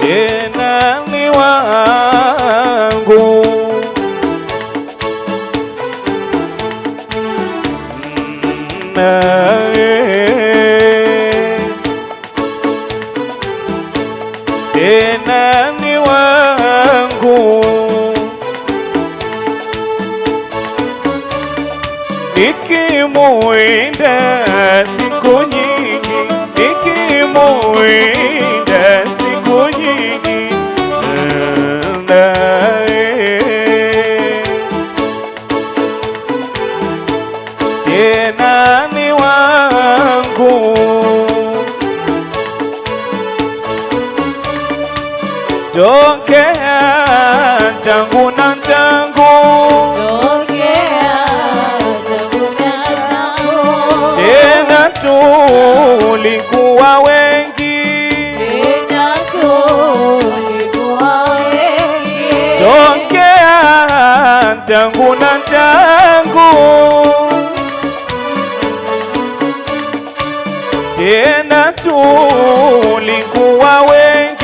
tena ni wangu. Tena ni wangu, nikimuinda siku nyingi, nikimuinda siku nyingi, tena ni wangu. Tokea tangu na tangu, tena tulikuwa wengi, tokea tangu na tangu, tena tulikuwa wengi.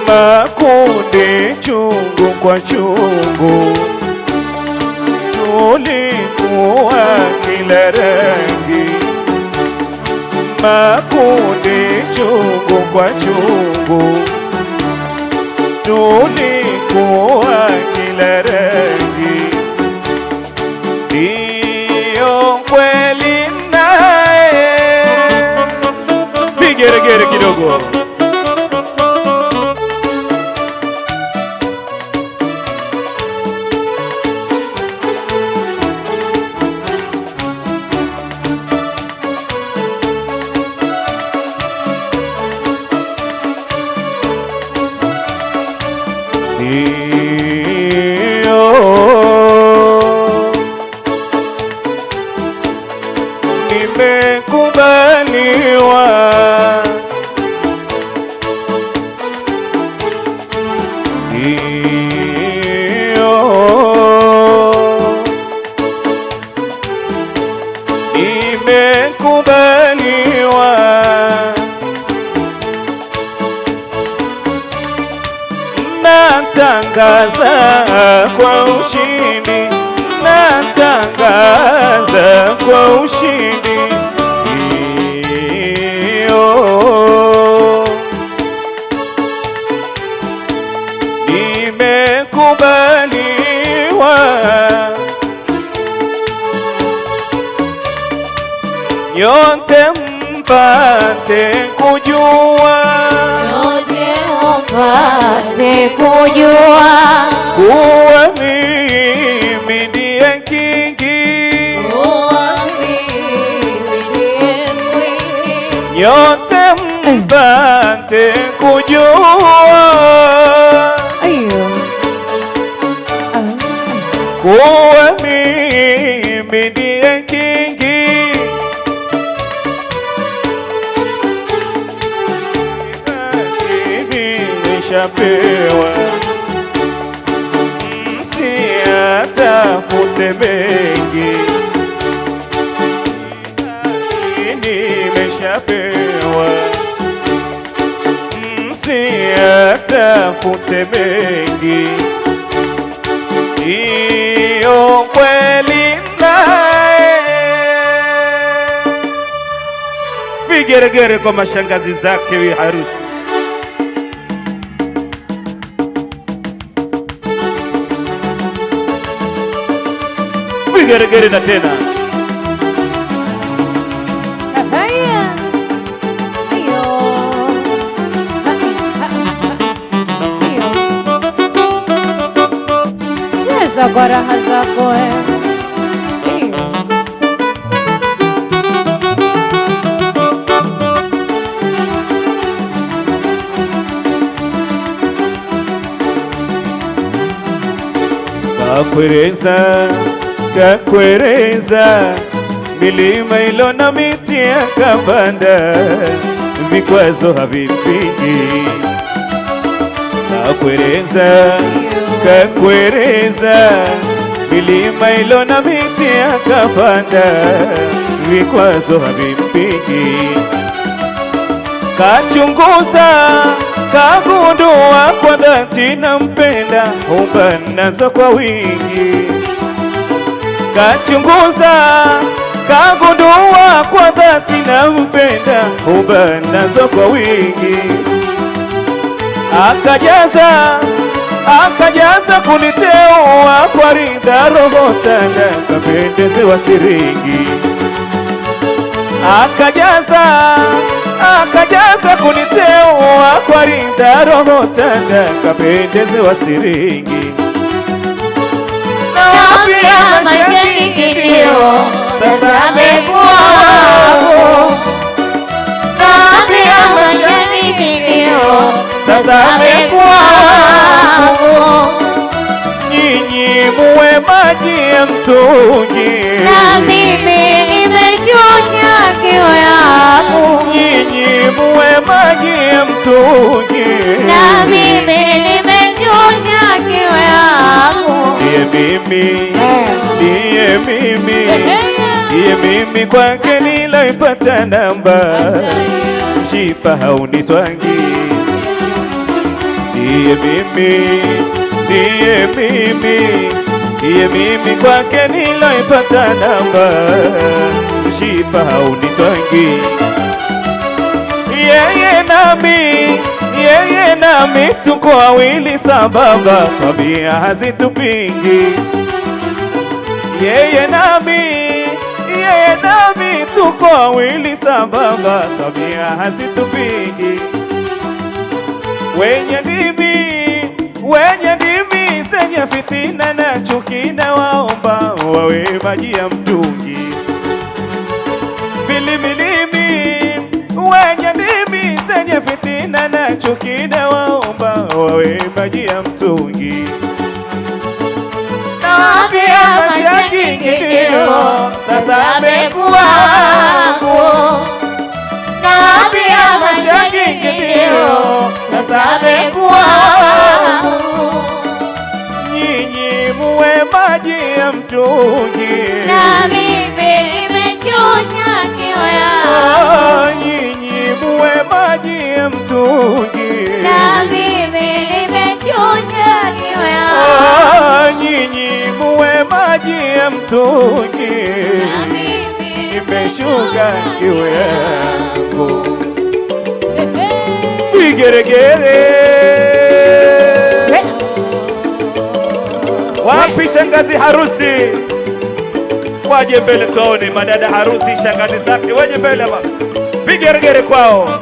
Makundi chungu kwa chungu, tulikuwa kila rangi. Makundi chungu kwa chungu, tulikuwa kila rangi. Ndiyo kweli naye, vigeregere kidogo. Nimekubaliwa, nimekubaliwa, natangaza kwa ushindi, natangaza kwa ushindi. Nimekubaliwa, nyote mpate kujua, nyote mpate kujua, kuwa mimi ndiye kingi, kuwa mimi ndiye mwingi. nyote mpate kujua, kuwa mimi ndiye kingi. Nimeshapewa, msiyatafute mengi. Nimeshapewa, msiyatafute mengi. Iyo kweli naye. Vigeregere kwa mashangazi zake wi harusi. Vigeregere na tena. Kwa raha zako kakwereza, kakwereza, milima ilo na miti ya kabanda, vikwazo havipigi. Kakwereza, kakwereza, milima ilo na miti ya kabanda, vikwazo havipigi. kachunguza kagundua kwa dhati nampenda, huba nazo kwa wingi. Kachunguza kagundua kwa dhati nampenda, huba nazo kwa wingi. Akajaza kuniteua kwa ridha, roho tanda kapendezewa siringi. Akajaza kuniteua kwa ridha, roho tanda kapendezewa siringi. Nawambia mashariki ndio sasa amekuwa wangu. Nawambia mashariki ndio sasa amekuwa wangu. Nyinyi muwe maji ya mtungi, na mimi nimeshusha kiu yangu. Nyinyi muwe maji ya mtungi, na mimi nimeshusha kiu yangu. Ndiye mimi kwake niloipata namba, mshipa haunitwangi. Ndiye mimi kwake niloipata namba, mshipa haunitwangi. Yeye nami tuko wawili sambamba, tabia hazitupingi. Yeye nami tuko wawili sambamba, tabia hazitupingi. Wenye ndimi zenye fitina na chuki, na waomba wawe maji ya mtungi. Wenye ndimi zenye fitina na chuki, na waomba wawe maji ya mtungi. Nawambia mashariki ndio sasa amekuwa wangu. Nawambia mashariki ndio sasa amekuwa wangu. Nyinyi muwe maji ya mtungi, na mimi nimeshusha kiu yangu. Nyinyi muwe maji ya mtungi, na mimi nimeshusha kiu yangu. Nyinyi muwe maji ya mtungi, na mimi nimeshuka kiu yangu. Vigeregere wapi shangazi harusi? Waje mbele tuone madada harusi, shangazi zake waje mbele hapa. Vigeregere kwao.